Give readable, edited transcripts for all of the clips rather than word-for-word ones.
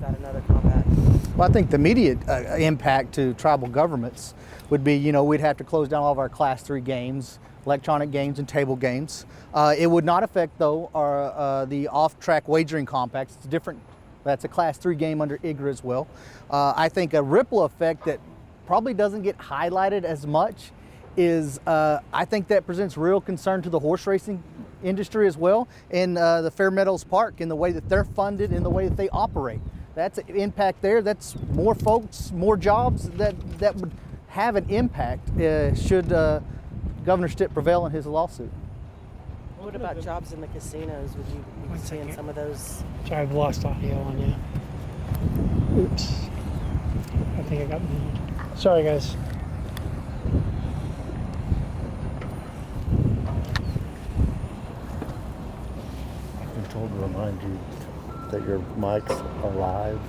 got another compact? Well, I think the immediate impact to tribal governments would be, we'd have to close down all of our Class 3 games, electronic games and table games. It would not affect, though, the off-track wagering compacts. It's different. That's a Class 3 game under OIGA as well. I think a ripple effect that probably doesn't get highlighted as much is I think that presents real concern to the horse racing industry as well, and the Fair Meadows Park in the way that they're funded and the way that they operate. That's an impact there. That's more folks, more jobs that would have an impact should Governor Stitt prevail in his lawsuit. What about jobs in the casinos? Would you be seeing some of those? Sorry, I've lost audio on you. Oops. I think I got moved. Sorry, guys. I've been told to remind you that your mics are live,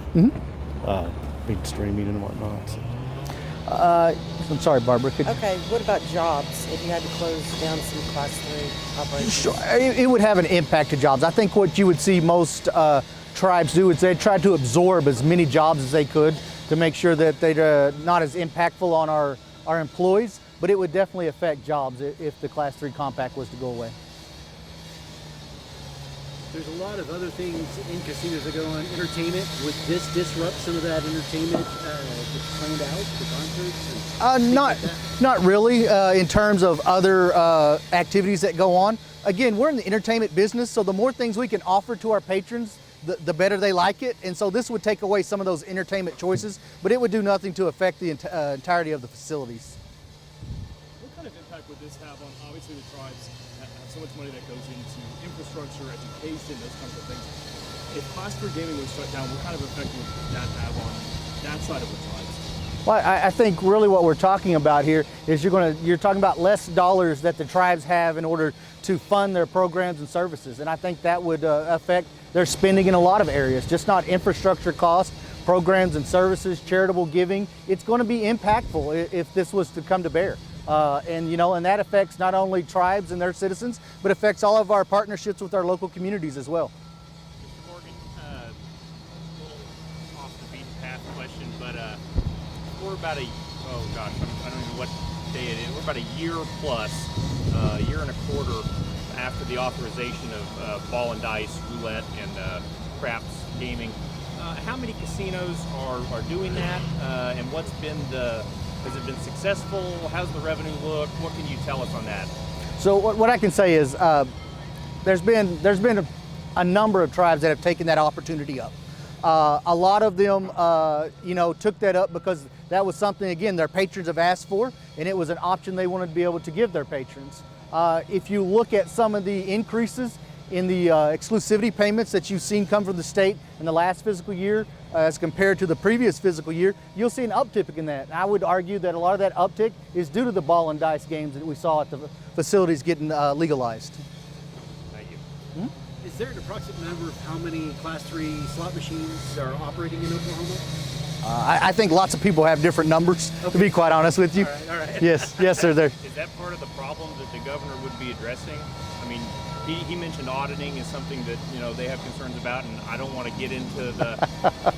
being streaming and whatnot. I'm sorry, Barbara. Okay, what about jobs? If you had to close down some Class 3 operations? Sure. It would have an impact to jobs. I think what you would see most tribes do is they try to absorb as many jobs as they could to make sure that they're not as impactful on our employees, but it would definitely affect jobs if the Class 3 compact was to go away. There's a lot of other things in casinos that go on. Entertainment, would this disrupt some of that entertainment that's planned out, the concerts? And Not really in terms of other activities that go on. Again, we're in the entertainment business, so the more things we can offer to our patrons, the better they like it. And so this would take away some of those entertainment choices, but it would do nothing to affect the entirety of the facilities. What kind of impact would this have on, obviously the tribes have so much money that goes into infrastructure, education, those kinds of things. If Class 3 gaming was shut down, what kind of effect would that have on that side of the tribes? Well, I think really what we're talking about here is you're talking about less dollars that the tribes have in order to fund their programs and services. And I think that would affect their spending in a lot of areas, just not infrastructure costs, programs and services, charitable giving. It's going to be impactful if this was to come to bear. And that affects not only tribes and their citizens, but affects all of our partnerships with our local communities as well. Mr. Morgan, a little off the beaten path question, but we're about I don't know what day it is. We're about a year plus, year and a quarter after the authorization of ball and dice, roulette, and craps gaming. How many casinos are doing that, and what's been has it been successful? How's the revenue look? What can you tell us on that? So what I can say is there's been a number of tribes that have taken that opportunity up. A lot of them, took that up because that was something, again, their patrons have asked for, and it was an option they wanted to be able to give their patrons. If you look at some of the increases in the exclusivity payments that you've seen come from the state in the last fiscal year as compared to the previous fiscal year, you'll see an uptick in that. And I would argue that a lot of that uptick is due to the ball and dice games that we saw at the facilities getting legalized. Thank you. Hmm? Is there an approximate number of how many Class 3 slot machines are operating in Oklahoma? I think lots of people have different numbers, to be quite honest with you. All right. Yes, they're there. Is that part of the problem that the governor would be addressing? I mean, he mentioned auditing is something that they have concerns about, and I don't want to get into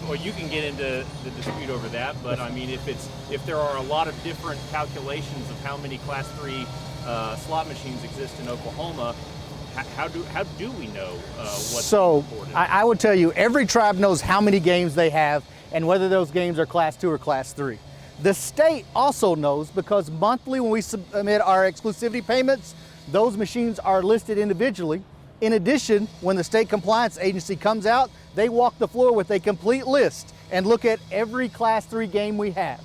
well, you can get into the dispute over that, but I mean, if there are a lot of different calculations of how many Class 3 slot machines exist in Oklahoma, how do we know what's reported? I would tell you, every tribe knows how many games they have and whether those games are Class 2 or Class 3. The state also knows because monthly when we submit our exclusivity payments, those machines are listed individually. In addition, when the state compliance agency comes out, they walk the floor with a complete list and look at every Class 3 game we have.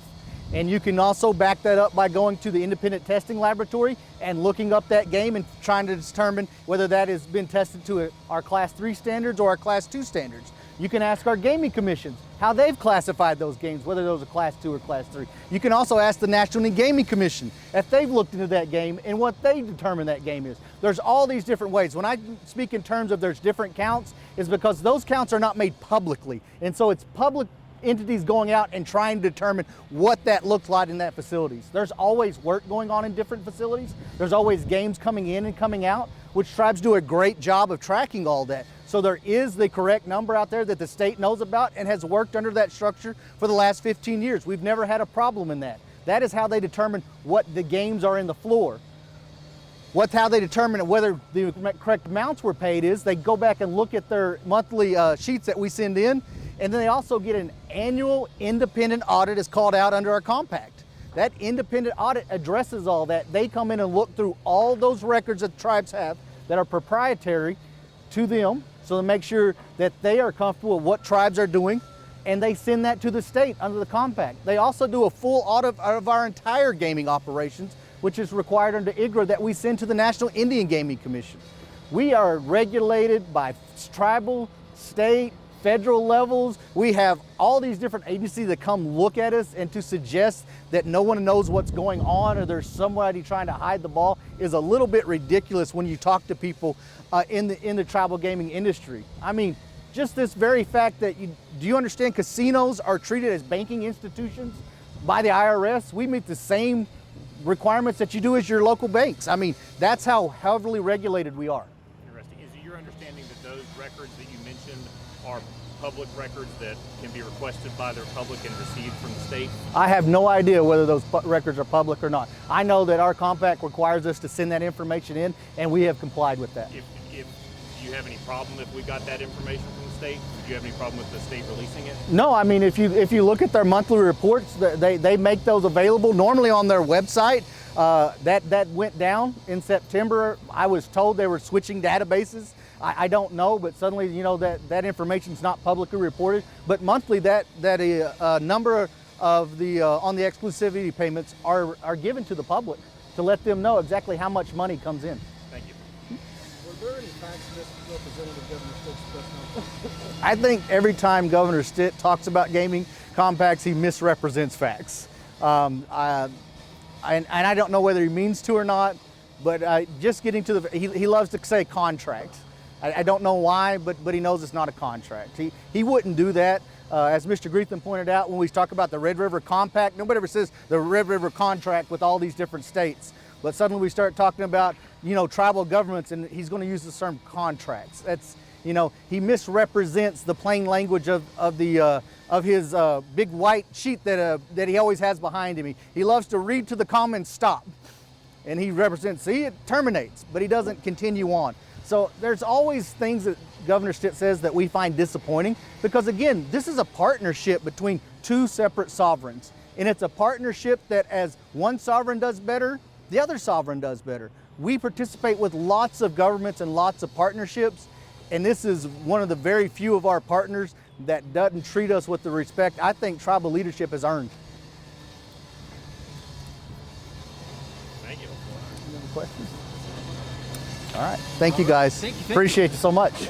And you can also back that up by going to the independent testing laboratory and looking up that game and trying to determine whether that has been tested to our Class 3 standards or our Class 2 standards. You can ask our gaming commissions how they've classified those games, whether those are Class 2 or Class 3. You can also ask the National Gaming Commission if they've looked into that game and what they determine that game is. There's all these different ways. When I speak in terms of there's different counts, is because those counts are not made publicly. And so it's public entities going out and trying to determine what that looks like in that facilities. There's always work going on in different facilities. There's always games coming in and coming out, which tribes do a great job of tracking all that. So there is the correct number out there that the state knows about and has worked under that structure for the last 15 years. We've never had a problem in that. That is how they determine what the games are in the floor. How they determine whether the correct amounts were paid is they go back and look at their monthly sheets that we send in, and then they also get an annual independent audit is called out under our compact. That independent audit addresses all that. They come in and look through all those records that tribes have that are proprietary to them, so to make sure that they are comfortable with what tribes are doing, and they send that to the state under the compact. They also do a full audit of our entire gaming operations, which is required under OIGA, that we send to the National Indian Gaming Commission. We are regulated by tribal, state, federal levels. We have all these different agencies that come look at us, and to suggest that no one knows what's going on or there's somebody trying to hide the ball is a little bit ridiculous when you talk to people in the tribal gaming industry. I mean, just this very fact that do you understand casinos are treated as banking institutions by the IRS? We meet the same requirements that you do as your local banks. I mean, that's how heavily regulated we are. Interesting. Is it your understanding that those records that you mentioned are public records that can be requested by the public and received from the state? I have no idea whether those records are public or not. I know that our compact requires us to send that information in, and we have complied with that. If do you have any problem if we got that information from the state? Do you have any problem with the state releasing it? No, I mean, if you look at their monthly reports, they make those available normally on their website. That went down in September. I was told they were switching databases. I don't know, but suddenly, you know, that information is not publicly reported. But monthly, that number of the on the exclusivity payments are given to the public to let them know exactly how much money comes in. Thank you. Were there any facts misrepresented of Governor Stitt's press conference? I think every time Governor Stitt talks about gaming compacts, he misrepresents facts. And I don't know whether he means to or not, but just getting to he loves to say contract. I don't know why, but he knows it's not a contract. He wouldn't do that. As Mr. Greethan pointed out, when we talk about the Red River Compact, nobody ever says the Red River contract with all these different states. But suddenly we start talking about, you know, tribal governments, and he's going to use the term contracts. That's, you know, he misrepresents the plain language of his big white sheet that he always has behind him. He loves to read to the comma and stop, and he represents. See, it terminates, but he doesn't continue on. So there's always things that Governor Stitt says that we find disappointing, because again, this is a partnership between two separate sovereigns, and it's a partnership that as one sovereign does better, the other sovereign does better. We participate with lots of governments and lots of partnerships, and this is one of the very few of our partners that doesn't treat us with the respect I think tribal leadership has earned. Thank you. Any questions? All right. Thank you guys. Thank you. Appreciate you so much.